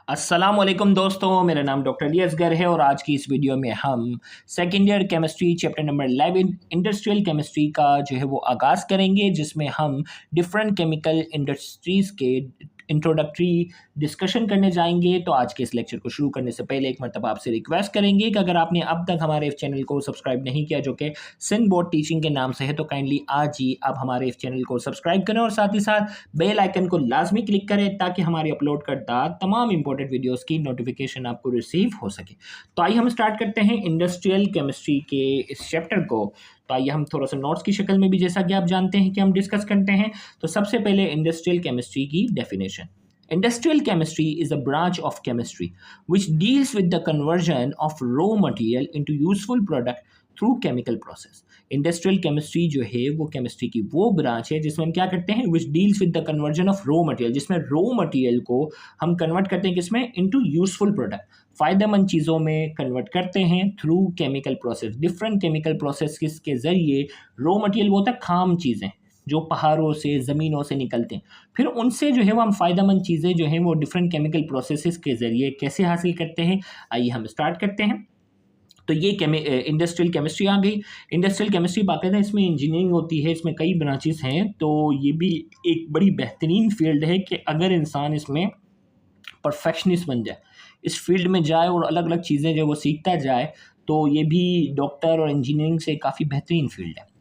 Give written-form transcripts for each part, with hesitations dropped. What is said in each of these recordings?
अस्सलाम वालेकुम दोस्तों, मेरा नाम डॉक्टर अली असगर है और आज की इस वीडियो में हम second year chemistry chapter number 11 industrial chemistry का जो है वो आगाज़ करेंगे, जिसमें हम डिफरेंट केमिकल इंडस्ट्रीज़ के इंट्रोडक्टरी डिस्कशन करने जाएंगे। तो आज के इस लेक्चर को शुरू करने से पहले एक मरतबा आपसे रिक्वेस्ट करेंगे कि अगर आपने अब तक हमारे इस चैनल को सब्सक्राइब नहीं किया, जो कि सिंध बोर्ड टीचिंग के नाम से है, तो काइंडली आज ही आप हमारे इस चैनल को सब्सक्राइब करें और साथ ही साथ बेल आइकन को लाजमी क्लिक करें ताकि हमारी अपलोड करता तमाम इंपॉर्टेंट वीडियोस की नोटिफिकेशन आपको रिसीव हो सके। तो आइए हम स्टार्ट करते हैं इंडस्ट्रियल केमिस्ट्री के इस चैप्टर को। तो आइए हम थोड़ा सा नोट्स की शक्ल में भी, जैसा कि आप जानते हैं, कि हम डिस्कस करते हैं। तो सबसे पहले इंडस्ट्रियल केमिस्ट्री की definition. Industrial chemistry is a branch of chemistry which deals with the conversion of raw material into useful product through chemical process. Industrial chemistry जो है वो chemistry की वो ब्रांच है जिसमें हम क्या करते हैं, which deals with the conversion of raw material, जिसमें raw material को हम कन्वर्ट करते हैं किसमें, into useful product, फ़ायदेमंद चीज़ों में कन्वर्ट करते हैं through chemical process. Different chemical process के ज़रिए रॉ मटेरियल वो होता है खाम चीज़ें जो पहाड़ों से ज़मीनों से निकलते हैं, फिर उनसे जो है वो हम फ़ायदेमंद चीज़ें जो हैं वो डिफरेंट केमिकल प्रोसेसेस के ज़रिए कैसे हासिल करते हैं। आइए हम स्टार्ट करते हैं। तो ये इंडस्ट्रियल केमिस्ट्री आ गई। इंडस्ट्रियल केमिस्ट्री बाकायदा इसमें इंजीनियरिंग होती है, इसमें कई ब्रांचेस हैं। तो ये भी एक बड़ी बेहतरीन फील्ड है कि अगर इंसान इसमें परफेक्शनिस्ट बन जाए, इस फील्ड में जाए और अलग अलग चीज़ें जो वो सीखता जाए, तो ये भी डॉक्टर और इंजीनियरिंग से काफ़ी बेहतरीन फील्ड है।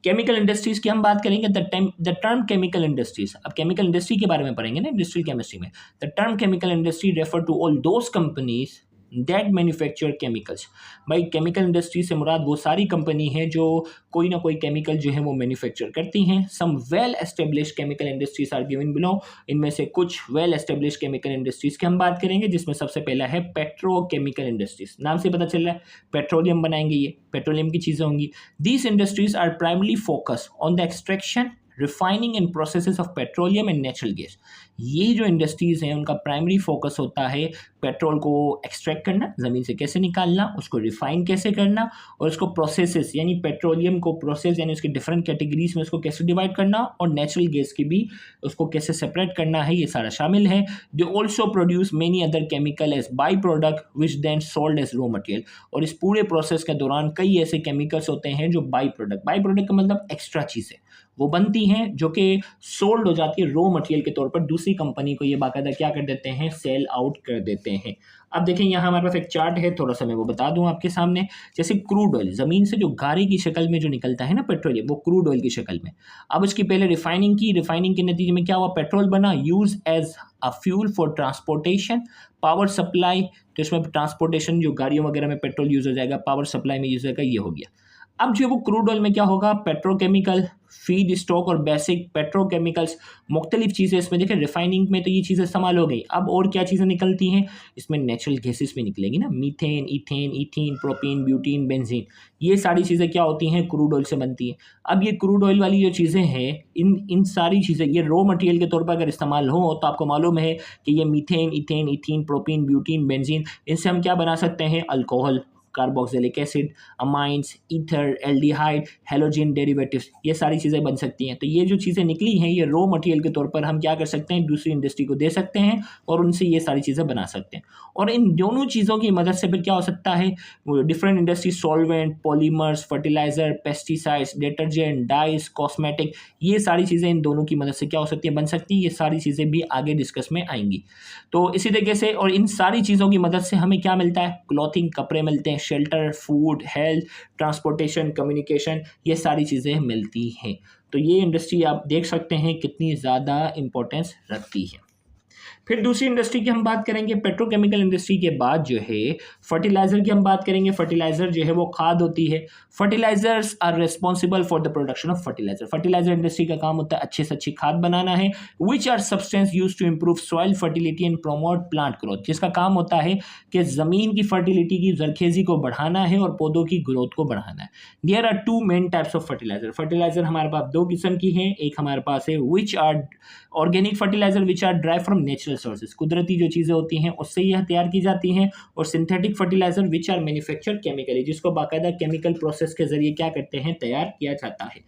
केमिकल इंडस्ट्रीज की हम बात करेंगे। द टर्म केमिकल इंडस्ट्रीज, अब केमिकल इंडस्ट्री के बारे में पढ़ेंगे ना इंडस्ट्रियल केमिस्ट्री में। The term chemical industry refer to all those companies that manufacture chemicals. भाई केमिकल इंडस्ट्री से मुराद वो सारी कंपनी है जो कोई ना कोई केमिकल जो है वो मैन्युफैक्चर करती हैं। Some well establish chemical industries are given below. इनमें से कुछ वेल एस्टेब्लिश केमिकल इंडस्ट्रीज की हम बात करेंगे, जिसमें सबसे पहला है पेट्रोकेमिकल इंडस्ट्रीज। नाम से पता चल रहा है पेट्रोलियम बनाएंगे, ये पेट्रोलियम की चीज़ें होंगी। These industries are primarily focused on the extraction, refining and processes of petroleum and natural gas. ये जो इंडस्ट्रीज़ हैं उनका प्राइमरी फोकस होता है पेट्रोल को एक्सट्रैक्ट करना, ज़मीन से कैसे निकालना, उसको रिफाइन कैसे करना, और उसको प्रोसेसेस यानी पेट्रोलियम को प्रोसेस यानी उसके डिफरेंट कैटेगरीज में उसको कैसे डिवाइड करना, और नेचुरल गैस की भी उसको कैसे सेपरेट करना है, ये सारा शामिल है। They also produce many other chemical as by product which then sold as raw material. और इस पूरे प्रोसेस के दौरान कई ऐसे केमिकल्स होते हैं जो बाई प्रोडक्ट का मतलब एक्स्ट्रा चीज़ें वो बनती हैं जो कि सोल्ड हो जाती है रॉ मटेरियल के तौर पर दूसरी कंपनी को, ये बाकायदा क्या कर देते हैं, सेल आउट कर देते हैं। अब देखें यहाँ हमारे पास एक चार्ट है, थोड़ा सा मैं वो बता दूं आपके सामने। जैसे क्रूड ऑयल ज़मीन से जो गारे की शक्ल में जो निकलता है ना पेट्रोलियम, वो क्रूड ऑयल की शक्ल में। अब उसकी पहले रिफाइनिंग के नतीजे में क्या हुआ, पेट्रोल बना, use as a fuel for transportation, power supply. तो इसमें ट्रांसपोर्टेशन जो गाड़ियों वगैरह में पेट्रोल यूज़ हो जाएगा, पावर सप्लाई में यूज़ होगा, ये हो गया। अब जो वो क्रूड ऑयल में क्या होगा, पेट्रोकेमिकल, फीड स्टॉक और बेसिक पेट्रोकेमिकल्स, मुख्तलिफ चीज़ें इसमें देखें। रिफाइनिंग में तो ये चीज़ें इस्तेमाल हो गई। अब और क्या चीज़ें निकलती हैं इसमें, नेचुरल गैसेस में निकलेंगी ना, methane, ethane, ethene, propene, butene, benzene, ये सारी चीज़ें क्या होती हैं, क्रूड ऑयल से बनती हैं। अब ये क्रूड ऑयल वाली जो चीज़ें हैं, इन सारी चीज़ें ये रॉ मटेरियल के तौर पर अगर इस्तेमाल हो तो आपको मालूम है कि ये methane, ethane, ethene, propene, butene, benzene, इनसे हम क्या बना सकते हैं, alcohol, carboxylic acid, amines, ether, aldehyde, halogen derivatives, ये सारी चीज़ें बन सकती हैं। तो ये जो चीज़ें निकली हैं ये रॉ मटेरियल के तौर पर हम क्या कर सकते हैं, दूसरी इंडस्ट्री को दे सकते हैं और उनसे ये सारी चीज़ें बना सकते हैं। और इन दोनों चीज़ों की मदद से फिर क्या हो सकता है, different industry, solvent, polymers, fertiliser, pesticides, detergent, dice, cosmetic, ये सारी चीज़ें इन दोनों की मदद से क्या हो सकती है, बन सकती हैं। ये सारी चीज़ें भी आगे डिस्कस में आएंगी। तो इसी तरीके से और इन सारी चीज़ों की मदद से हमें क्या मिलता है, क्लॉथिंग, कपड़े मिलते हैं, shelter, food, health, transportation, communication, ये सारी चीज़ें मिलती हैं। तो ये इंडस्ट्री आप देख सकते हैं कितनी ज़्यादा इंपॉर्टेंस रखती है। फिर दूसरी इंडस्ट्री की हम बात करेंगे, पेट्रोकेमिकल इंडस्ट्री के बाद जो है फर्टिलाइज़र की हम बात करेंगे। फर्टिलाइज़र जो है वो खाद होती है। Fertilisers are responsible for the production of fertiliser. Fertiliser industry का काम होता है अच्छे से अच्छी खाद बनाना है, which are substance use to improve soil fertility and promote plant growth, जिसका काम होता है कि ज़मीन की फर्टिलिटी की जरखेज़ी को बढ़ाना है और पौधों की ग्रोथ को बढ़ाना है। There are two main types of fertiliser. Fertiliser हमारे पास दो किस्म की हैं। एक हमारे पास है which are organic fertiliser which are drive from natural sources, कुदरती जो चीज़ें होती हैं उससे यह तैयार की जाती हैं। और synthetic fertiliser which are manufacture chemically, जिसको बाकायदा केमिकल प्रोसेस के जरिए क्या करते हैं, तैयार किया जाता है।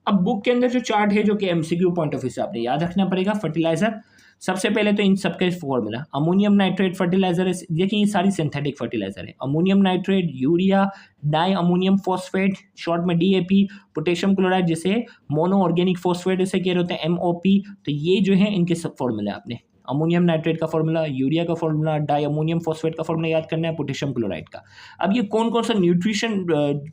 अब बुक के अंदर जो चार्ट है जो कि एमसीक्यू पॉइंट ऑफ व्यू से आपने याद रखना पड़ेगा। फर्टिलाइजर, सबसे पहले तो इन सबके फॉर्मूला, अमोनियम नाइट्रेट फर्टिलाइजर है, देखिए ये सारी सिंथेटिक फर्टिलाइजर है, ammonium nitrate, urea, di ammonium phosphate short में डीएपी, पोटेशियम क्लोराइड जिसे मोनो ऑर्गेनिक फॉस्फेट इसे कह रहे होते हैं एमओपी। तो ये जो है इनके सब फॉर्मूला आपने अमोनियम नाइट्रेट का फॉर्मूला, यूरिया का फॉर्मूला, डाई अमोनियम फॉस्फेट का फॉर्मूला याद करना है, पोटेशियम क्लोराइड का। अब ये कौन कौन सा न्यूट्रिशन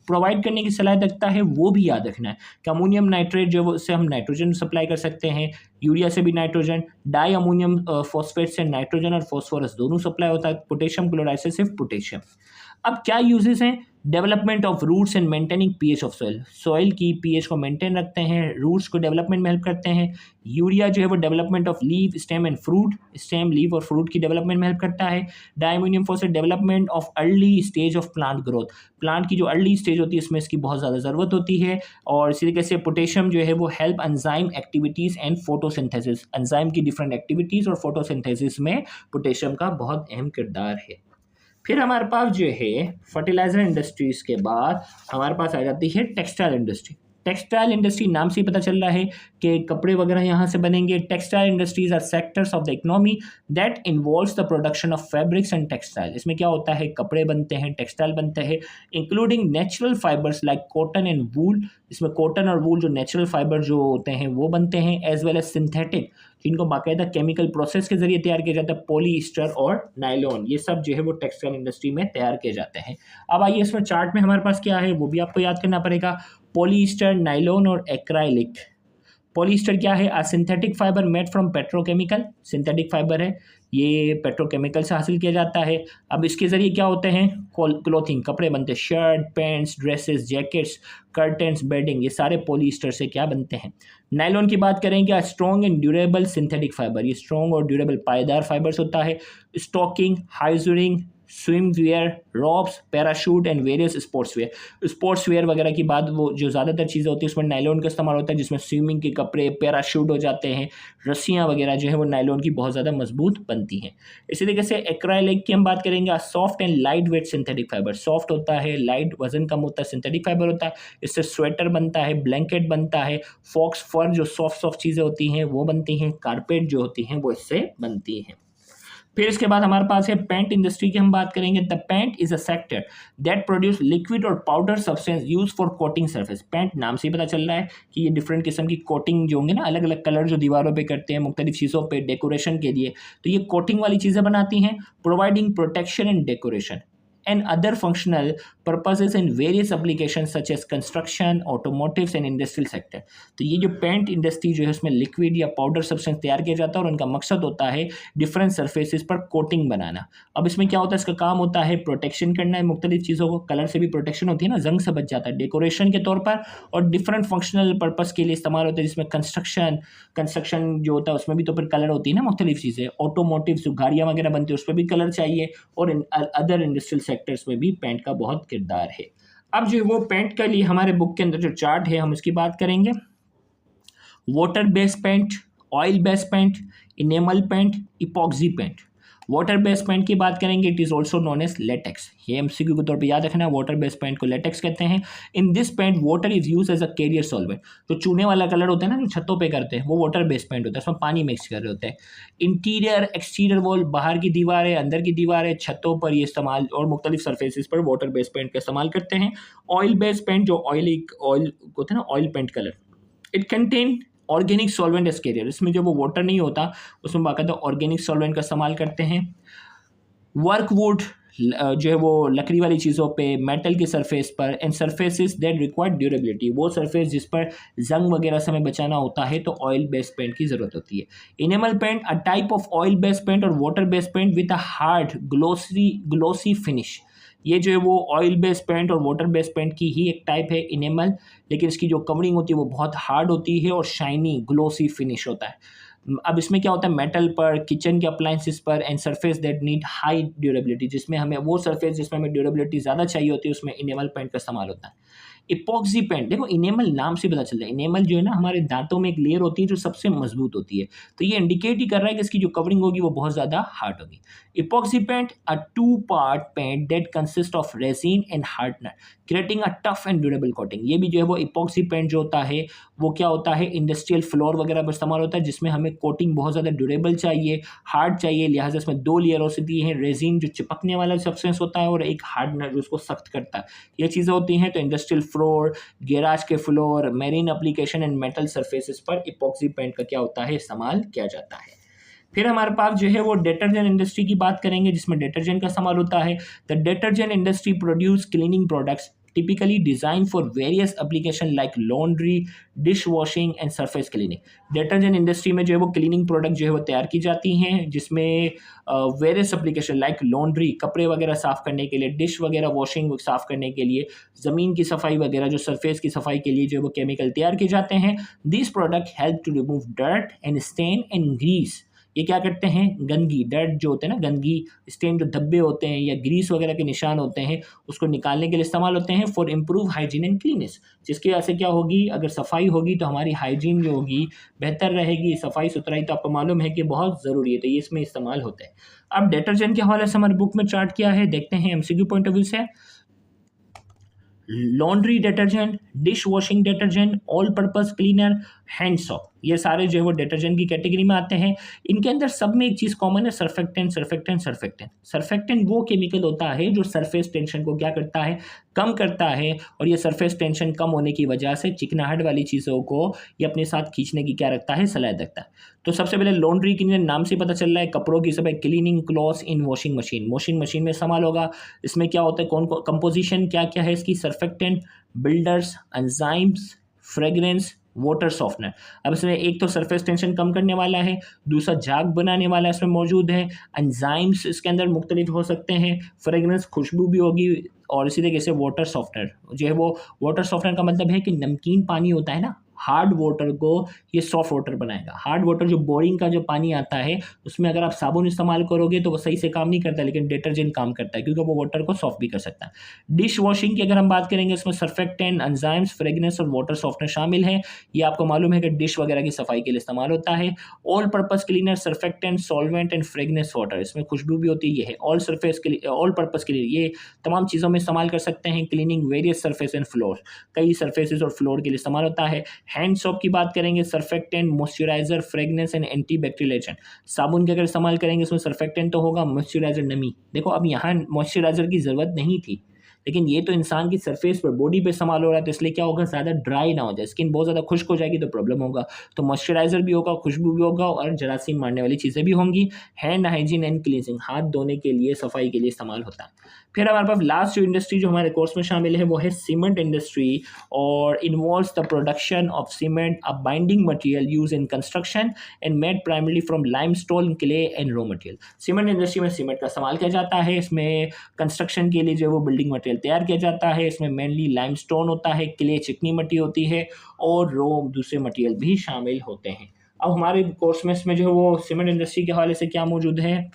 प्रोवाइड करने की सलाह रखता है वो भी याद रखना है कि अमोनियम नाइट्रेट जो उससे हम नाइट्रोजन सप्लाई कर सकते हैं, यूरिया से भी नाइट्रोजन, डाई अमोनियम फॉस्फेट से नाइट्रोजन और फॉस्फोरस दोनों सप्लाई होता है, पोटेशियम क्लोराइड से सिर्फ पोटेशियम। अब क्या यूजेस हैं, development of roots and maintaining pH of soil, soil की पीएच को मेंटेन रखते हैं, रूट्स को डेवलपमेंट में हेल्प करते हैं। यूरिया जो है वो development of leave, stem and fruit, stem, leave और फ्रूट की डेवलपमेंट में हेल्प करता है। Diammonium phosphate development of early stage of plant growth, plant की जो अर्ली स्टेज होती है इसमें इसकी बहुत ज़्यादा ज़रूरत होती है। और इसी तरीके से पोटेशियम जो है वो help enzyme activities and photosynthesis, enzyme की डिफरेंट एक्टिविटीज़ और फोटोसिंथेसिस में पोटेशियम का बहुत अहम किरदार है। फिर हमारे पास जो है फर्टिलाइजर इंडस्ट्रीज के बाद हमारे पास आ जाती है टेक्सटाइल इंडस्ट्री। टेक्सटाइल इंडस्ट्री नाम से ही पता चल रहा है कि कपड़े वगैरह यहाँ से बनेंगे। Textile industries are sectors of the economy that involves the production of fabrics and textile. इसमें क्या होता है, कपड़े बनते हैं, टेक्सटाइल बनते हैं, including natural fibres like cotton and wool. इसमें कॉटन और वूल जो नेचुरल फाइबर जो होते हैं वो बनते हैं, एज वेल एज सिंथेटिक जिनको बाकायदा केमिकल प्रोसेस के जरिए तैयार किया जाता है, पॉलीस्टर और नायलॉन, ये सब जो है वो टेक्सटाइल इंडस्ट्री में तैयार किए जाते हैं। अब आइए इसमें चार्ट में हमारे पास क्या है वो भी आपको याद करना पड़ेगा। पॉलीस्टर, नायलॉन और एक्राइलिक। पॉलीस्टर क्या है, synthetic fibre made from petrochemical, synthetic fibre है, ये पेट्रोकेमिकल से हासिल किया जाता है। अब इसके ज़रिए क्या होते हैं, क्लोथिंग, कपड़े बनते हैं, shirt, pants, dresses, jackets, curtains, bedding, ये सारे पॉलीस्टर से क्या बनते हैं। नायलॉन की बात करें, क्या strong and durable synthetic fibre, ये स्ट्रॉन्ग और ड्यूरेबल पायदार फाइबर्स होता है। Stocking, hosiery, swimwear, robes, parachute and various sportswear. Sportswear वगैरह की बात, वो जो ज़्यादातर चीज़ें होती है उसमें नायलॉन का इस्तेमाल होता है, जिसमें स्विमिंग के कपड़े, पैराशूट हो जाते हैं, रस्सियाँ वगैरह जो है वो नायलॉन की बहुत ज़्यादा मजबूत बनती हैं। इसी तरीके से एक्राइलिक की हम बात करेंगे, soft and light weight synthetic fibre, soft होता है, लाइट, वजन कम होता है, सिंथेटिक फाइबर होता है, इससे स्वेटर बनता है, ब्लैंकेट बनता है, फॉक्स फर जो सॉफ्ट सॉफ्ट चीज़ें होती हैं वो बनती हैं, कारपेट जो होती हैं वो इससे बनती हैं। फिर इसके बाद हमारे पास है पेंट इंडस्ट्री की हम बात करेंगे। The paint is a sector that produce liquid or powder substance use for coating surface. Paint नाम से ही पता चल रहा है कि ये डिफरेंट किस्म की कोटिंग जो होंगे ना, अलग अलग कलर जो दीवारों पे करते हैं मुख्तलिफ चीज़ों पे डेकोरेशन के लिए, तो ये कोटिंग वाली चीज़ें बनाती हैं, providing protection and decoration and other functional purposes in various applications such as construction, automotives and industrial sector। तो ये जो पेंट इंडस्ट्री जो है उसमें लिक्विड या पाउडर सब्सटेंस तैयार किया जाता है और उनका मकसद होता है डिफरेंट सरफेसेस पर कोटिंग बनाना। अब इसमें क्या होता है, इसका काम होता है प्रोटेक्शन करना है मुख्तलिफ चीज़ों को, कलर से भी प्रोटेक्शन होती है ना, जंग से बच जाता है, डेकोरेशन के तौर पर, और डिफरेंट फंक्शनल पर्पस के लिए इस्तेमाल होता है, जिसमें कंस्ट्रक्शन जो होता है उसमें भी तो फिर कलर होती है ना मुख्तलिफ चीज़ें, ऑटोमोटिव जो गाड़ियाँ वगैरह बनती है उस पर भी कलर चाहिए, और अदर इंडस्ट्रियल सेक्टर्स में भी पेंट का बहुत किरदार है। अब जो वो पेंट के लिए हमारे बुक के अंदर जो चार्ट है हम उसकी बात करेंगे। Water based paint, oil based paint, enamel paint, epoxy paint. Water based paint की बात करेंगे, it is also known as latex, ये एमसीक्यू के तौर पे याद रखना, वाटर बेस्ड पेंट को लेटेक्स कहते हैं। In this paint water is use as a carrier solvent, जो चूने वाला कलर होता है ना जो छतों पे करते हैं वो वाटर बेस्ड पेंट होता है, उसमें पानी मिक्स कर रहे होते हैं। इंटीरियर एक्सटीरियर वॉल, बाहर की दीवार है, अंदर की दीवार है, छतों पर ये इस्तेमाल और मुख्तलिफ सर्फेसिस पर वाटर बेस्ड पेंट का इस्तेमाल करते हैं। ऑयल बेस्ड पेंट जो ऑयल होता है ना, oil paint colour, it contain organic solvent as carrier, इसमें जो वो वाटर नहीं होता उसमें बाकायदा ऑर्गेनिक सॉल्वेंट का इस्तेमाल करते हैं। वर्कवुड जो है वो लकड़ी वाली चीज़ों पे, मेटल के सरफेस पर, and surfaces that require durability, वो सरफेस जिस पर जंग वगैरह से हमें बचाना होता है तो ऑयल बेस्ड पेंट की ज़रूरत होती है। Enamel paint, a type of oil based paint और water based paint with a hard glossy finish. ये जो है वो ऑयल बेस्ड पेंट और वाटर बेस्ड पेंट की ही एक टाइप है इनेमल, लेकिन इसकी जो कवरिंग होती है वो बहुत हार्ड होती है और शाइनी ग्लोसी फिनिश होता है। अब इसमें क्या होता है, मेटल पर, किचन के अप्लाइंसेस पर, and surface that need high durability, जिसमें हमें वो सरफेस जिसमें हमें ड्यूरेबिलिटी ज़्यादा चाहिए होती है उसमें इनेमल पेंट का इस्तेमाल होता है। इपॉक्सी पेंट, देखो इनेमल नाम से पता चलता है, इनेमल जो है ना हमारे दांतों में एक लेयर होती है जो सबसे मजबूत होती है, तो ये इंडिकेट ही कर रहा है कि इसकी जो कवरिंग होगी वो बहुत ज़्यादा हार्ड होगी। Epoxy paint a two part paint that consist of resin and hardener creating a tough and durable coating. ये भी जो है वो इपॉक्सी पेंट जो होता है वो क्या होता है, इंडस्ट्रियल फ्लोर वगैरह पर इस्तेमाल होता है, जिसमें हमें कोटिंग बहुत ज़्यादा ड्यूरेबल चाहिए, हार्ड चाहिए, लिहाजा इसमें दो लेयर होती है, रेजिन जो चिपकने वाला सब्सटेंस होता है और एक हार्डनर जो उसको सख्त करता है, ये चीज़ें होती हैं। तो इंडस्ट्रियल फ्लोर, गैराज के floor, marine application and metal surfaces पर इपॉक्सी पेंट का क्या होता है, इस्तेमाल किया जाता है। फिर हमारे पास जो है वो डिटर्जेंट इंडस्ट्री की बात करेंगे, जिसमें डिटर्जेंट का इस्तेमाल होता है। The detergent industry produce cleaning products typically designed for various application like laundry, dish washing and surface cleaning. Detergent industry में जो है वो क्लीनिंग प्रोडक्ट जो है वो तैयार की जाती हैं, जिसमें वेरियस एप्लीकेशन लाइक लॉन्ड्री, कपड़े वगैरह साफ़ करने के लिए, डिश वगैरह वॉशिंग साफ़ करने के लिए, ज़मीन की सफाई वगैरह जो सरफेस की सफाई के लिए जो है वो केमिकल तैयार किए जाते हैं। This product help to remove dirt and stain and grease. ये क्या करते हैं, गंदगी, डर्ट जो होते हैं ना, गंदगी, स्टेन जो धब्बे होते हैं या ग्रीस वगैरह के निशान होते हैं, उसको निकालने के लिए इस्तेमाल होते हैं for improve hygiene and cleanness. जिसकी वजह से क्या होगी, अगर सफाई होगी तो हमारी हाइजीन जो होगी बेहतर रहेगी। सफाई सुथराई तो आपको मालूम है कि बहुत ज़रूरी है, तो ये इसमें इस्तेमाल होता है। अब डिटर्जेंट के हवाले से हमारे बुक में चार्ट किया है, देखते हैं एमसीक्यू पॉइंट ऑफ व्यू से। Laundry detergent, dish washing detergent, all purpose cleaner, hand shop, ये सारे जो है वो डिटर्जेंट की कैटेगरी में आते हैं। इनके अंदर सब में एक चीज़ कॉमन है, सर्फेक्टेंट सर्फेक्टेंट सर्फेक्टेंट। सर्फेक्टेंट वो केमिकल होता है जो सरफेस टेंशन को क्या करता है, कम करता है, और ये सरफेस टेंशन कम होने की वजह से चिकनाहट वाली चीज़ों को ये अपने साथ खींचने की क्या रखता है, सलाह रखता है। तो सबसे पहले लॉन्ड्री क्लीनर, नाम से पता चल रहा है कपड़ों की सब क्लीनिंग क्लॉथ्स इन वॉशिंग मशीन, वॉशिंग मशीन में इस्तेमाल होगा। इसमें क्या होता है, कौन कंपोजिशन क्या क्या है इसकी, surfactant, builders, enzymes, fragrance, water softener. अब इसमें एक तो सरफेस टेंशन कम करने वाला है, दूसरा झाग बनाने वाला इसमें मौजूद है, एंजाइम्स इसके अंदर मुख्तलिफ हो सकते हैं, फ्रेगरेंस खुशबू भी होगी, और इसी तरीके से वाटर सॉफ्टनर जो है वो, वाटर सॉफ्टनर का मतलब है कि नमकीन पानी होता है ना, हार्ड वाटर को ये सॉफ्ट वाटर बनाएगा। हार्ड वाटर जो बोरिंग का जो पानी आता है उसमें अगर आप साबुन इस्तेमाल करोगे तो वो सही से काम नहीं करता, लेकिन डिटर्जेंट काम करता है क्योंकि वो वाटर को सॉफ्ट भी कर सकता है। डिश वॉशिंग की अगर हम बात करेंगे, इसमें सर्फेक्टेंट, एंजाइम्स, फ्रेगनेंस और वाटर सॉफ्टनर शामिल हैं। ये आपको मालूम है कि डिश वगैरह की सफाई के लिए इस्तेमाल होता है। All purpose cleaner, surfactant, solvent and fragrance water, इसमें खुशबू भी होती है। ये है ऑल सरफेस के लिए, ऑल पर्पस के लिए ये तमाम चीज़ों में इस्तेमाल कर सकते हैं। Cleaning various surface and floor, कई सरफेसेस और फ्लोर के लिए इस्तेमाल होता है। हैंड सॉप की बात करेंगे, surfactant, moisturiser, fragrance and antibacterial agent. साबुन के अगर इस्तेमाल करेंगे उसमें सर्फेक्टेंट तो होगा, मॉइस्चराइजर नमी। देखो अब यहाँ मॉइस्चराइजर की ज़रूरत नहीं थी, लेकिन ये तो इंसान की सरफेस पर, बॉडी पे इस्तेमाल हो रहा है, तो इसलिए क्या होगा, ज़्यादा ड्राई ना हो जाए, स्किन बहुत ज़्यादा खुश्क हो जाएगी तो प्रॉब्लम होगा। तो मॉइस्चराइजर भी होगा, खुशबू भी होगा, और जरासीम मारने वाली चीज़ें भी होंगी। हैंड हाइजीन एंड क्लींजिंग, हाथ धोने के लिए, सफाई के लिए इस्तेमाल होता है। फिर हमारे पास लास्ट जो इंडस्ट्री जो हमारे कोर्स में शामिल है वो है सीमेंट इंडस्ट्री, और involves the production of cement, a binding material use in construction and made primarily from limestone, clay and raw material. Cement industry में सीमेंट का इस्तेमाल किया जाता है, इसमें कंस्ट्रक्शन के लिए जो है वो बिल्डिंग मटेरियल तैयार किया जाता है। इसमें मेनली लाइमस्टोन होता है, क्ले चिकनी मिट्टी होती है, और रॉ दूसरे मटेरियल भी शामिल होते हैं। अब हमारे कोर्स में इसमें जो है वो सीमेंट इंडस्ट्री के हवाले से क्या मौजूद है,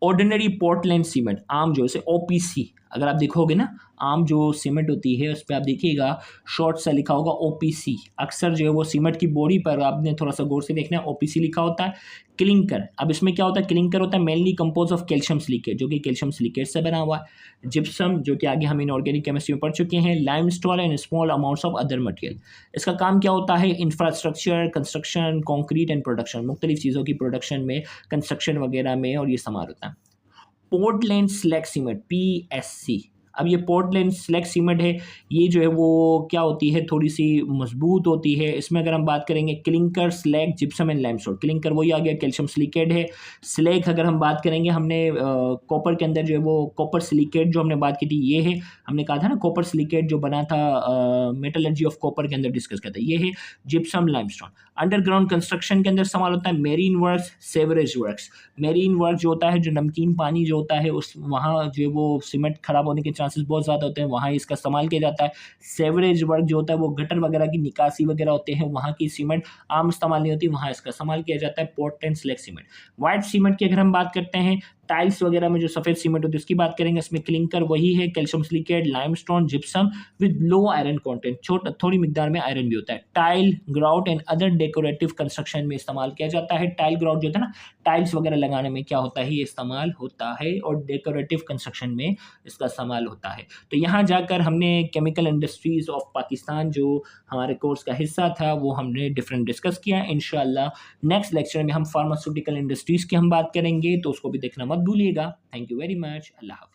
ऑर्डिनरी पोर्टलैंड सीमेंट, आम जो है ओपीसी, अगर आप देखोगे ना आम जो सीमेंट होती है उस पर आप देखिएगा शॉर्ट सा लिखा होगा ओपीसी। अक्सर जो है वो सीमेंट की बॉडी पर आपने थोड़ा सा गौर से देखना है, ओपीसी लिखा होता है। क्लिंकर, अब इसमें क्या होता है, क्लिंकर होता है mainly compose of calcium silicate, जो कि कैल्शियम सिलिकेट से बना हुआ है। जिप्सम, जो कि आगे हम इनऑर्गेनिक केमिस्ट्री में पढ़ चुके हैं। Limestone and small amounts of other material. इसका काम क्या होता है, infrastructure, construction, concrete and production, मुख्तलिफ चीज़ों की प्रोडक्शन में, कंस्ट्रक्शन वगैरह में, और ये इस्तेमाल होता है। Portland slag cement, PSC. अब ये पोर्टलैंड स्लैग सीमेंट है, ये जो है वो क्या होती है, थोड़ी सी मजबूत होती है। इसमें अगर हम बात करेंगे clinker, slag, gypsum and limestone. Clinker वही आ गया, कैल्शियम सिलिकेट है। स्लैग अगर हम बात करेंगे, हमने कॉपर के अंदर जो है वो कॉपर सिलिकेट जो हमने बात की थी, ये है, हमने कहा था ना कॉपर सिलिकेट जो बना था मेटलर्जी ऑफ कॉपर के अंदर डिस्कस किया था, ये है जिप्सम लाइमस्टोन। अंडरग्राउंड कंस्ट्रक्शन के अंदर इस्तेमाल होता है marine works, sewerage works. Marine work जो होता है, जो नमकीन पानी जो होता है उस वहाँ जो वो सीमेंट खराब होने के चांसेस बहुत ज़्यादा होते हैं, वहाँ इसका इस्तेमाल किया जाता है। सेवरेज वर्क जो होता है वो गटर वगैरह की निकासी वगैरह होते हैं, वहाँ की सीमेंट आम इस्तेमाल नहीं होती, वहाँ इसका इस्तेमाल किया जाता है। Portland slag cement. White cement की अगर हम बात करते हैं टाइल्स वगैरह में जो सफ़ेद सीमेंट होती है उसकी बात करेंगे, इसमें क्लिंकर वही है, calcium silicate, limestone, gypsum with low iron content, थोड़ी मिकदार में आयरन भी होता है। Tile grout and other decorative construction में इस्तेमाल किया जाता है। टाइल ग्राउट जो होता है ना, टाइल्स वगैरह लगाने में क्या होता है, ये इस्तेमाल होता है, और डेकोरेटिव कंस्ट्रक्शन में इसका इस्तेमाल होता है। तो यहाँ जाकर हमने केमिकल इंडस्ट्रीज़ ऑफ पाकिस्तान जो हमारे कोर्स का हिस्सा था वो हमने डिफरेंट डिस्कस किया। इंशाल्लाह नेक्स्ट लेक्चर में हम फार्मास्यूटिकल इंडस्ट्रीज़ की हम बात करेंगे, तो उसको भी देखना मत भूलिएगा। Thank you very much. अल्लाह हाफ़िज़।